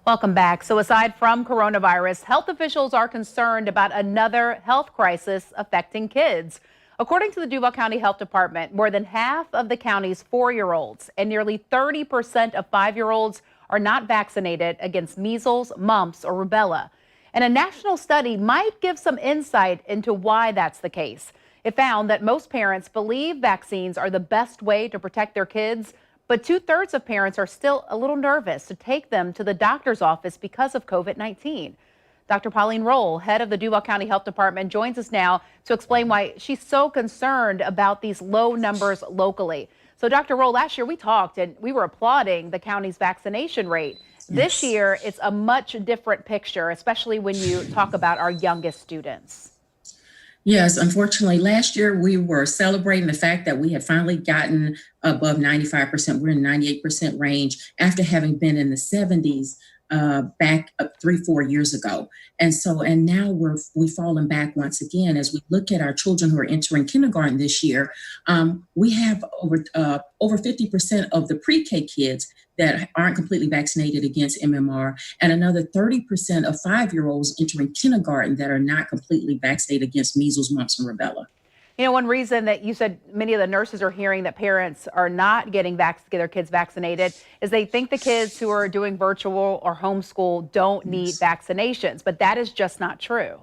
Welcome back. So aside from coronavirus, health officials are concerned about another health crisis affecting kids. According to the Duval County Health Department, more than half of the county's 4-year-olds and nearly 30% of 5-year-olds are not vaccinated against measles, mumps, or rubella. And a national study might give some insight into why that's the case. It found that most parents believe vaccines are the best way to protect their kids, but 2/3 of parents are still a little nervous to take them to the doctor's office because of COVID-19. Dr. Pauline Roll, head of the Duval County Health Department, joins us now to explain why she's so concerned about these low numbers locally. So, Dr. Roll, last year we talked and we were applauding the county's vaccination rate. This year, it's a much different picture, especially when you talk about our youngest students. Yes, unfortunately, last year we were celebrating the fact that we had finally gotten above 95%. We're in 98% range after having been in the 70s back 3-4 years ago. And now we've fallen back once again as we look at our children who are entering kindergarten this year. We have over 50% of the pre-K kids that aren't completely vaccinated against MMR, and another 30% of 5-year-olds entering kindergarten that are not completely vaccinated against measles, mumps, and rubella. You know, one reason that you said many of the nurses are hearing that parents are not getting their kids vaccinated is they think the kids who are doing virtual or homeschool don't need vaccinations, but that is just not true.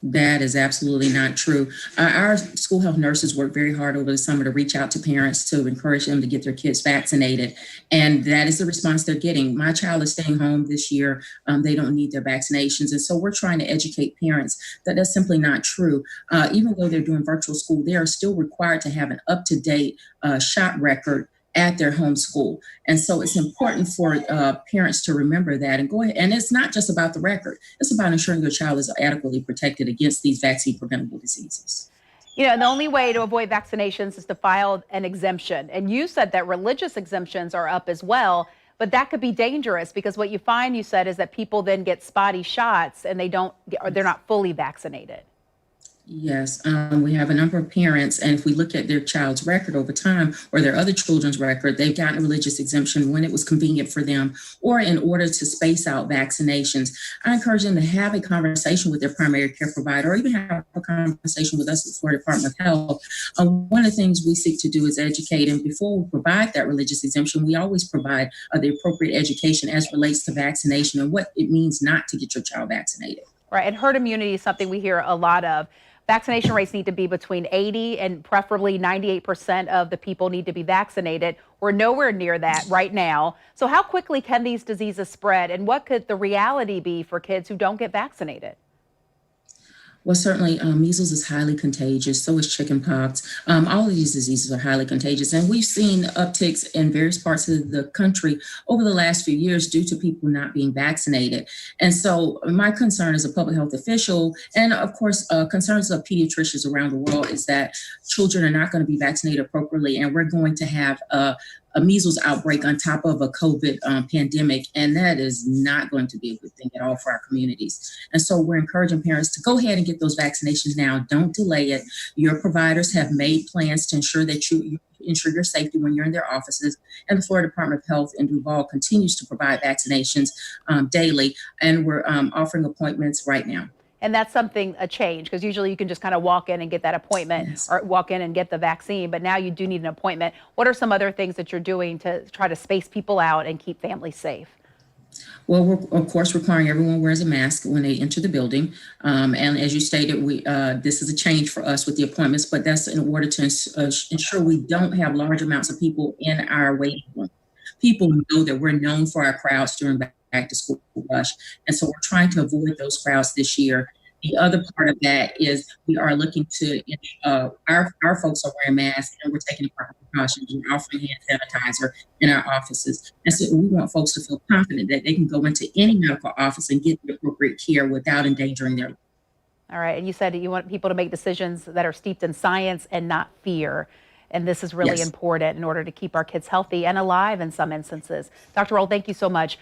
That is absolutely not true. Our school health nurses work very hard over the summer to reach out to parents to encourage them to get their kids vaccinated. And that is the response they're getting. My child is staying home this year. They don't need their vaccinations. And so we're trying to educate parents that that's simply not true. Even though they're doing virtual school, they are still required to have an up-to-date shot record at their home school. And so it's important for parents to remember that and go ahead. And it's not just about the record. It's about ensuring your child is adequately protected against these vaccine preventable diseases. You know, and the only way to avoid vaccinations is to file an exemption. And you said that religious exemptions are up as well, but that could be dangerous because what you find, you said, is that people then get spotty shots and they're not fully vaccinated. Yes, we have a number of parents, and if we look at their child's record over time or their other children's record, they've gotten a religious exemption when it was convenient for them or in order to space out vaccinations. I encourage them to have a conversation with their primary care provider or even have a conversation with us at the Florida Department of Health. One of the things we seek to do is educate, and before we provide that religious exemption, we always provide the appropriate education as relates to vaccination and what it means not to get your child vaccinated. Right, and herd immunity is something we hear a lot of. Vaccination rates need to be between 80 and preferably 98% of the people need to be vaccinated. We're nowhere near that right now. So how quickly can these diseases spread, and what could the reality be for kids who don't get vaccinated? Well, certainly, measles is highly contagious. So is chickenpox. All of these diseases are highly contagious. And we've seen upticks in various parts of the country over the last few years due to people not being vaccinated. And so my concern as a public health official, and of course, concerns of pediatricians around the world, is that children are not going to be vaccinated appropriately. And we're going to have a measles outbreak on top of a COVID pandemic, and that is not going to be a good thing at all for our communities. And so we're encouraging parents to go ahead and get those vaccinations now. Don't delay it. Your providers have made plans to ensure that you ensure your safety when you're in their offices. And the Florida Department of Health in Duval continues to provide vaccinations daily, and we're offering appointments right now. And that's a change, because usually you can just kind of walk in and get that appointment. Yes. Or walk in and get the vaccine. But now you do need an appointment. What are some other things that you're doing to try to space people out and keep families safe? Well, we're, of course, requiring everyone wears a mask when they enter the building. And as you stated, this is a change for us with the appointments, but that's in order to ensure we don't have large amounts of people in our waiting room. People know that we're known for our crowds during back to school rush. And so we're trying to avoid those crowds this year. The other part of that is we are looking to, our folks are wearing masks and we're taking the proper precautions. We're offering hand sanitizer in our offices. And so we want folks to feel confident that they can go into any medical office and get the appropriate care without endangering their life. All right. And you said you want people to make decisions that are steeped in science and not fear. And this is really important in order to keep our kids healthy and alive in some instances. Dr. Roll, thank you so much.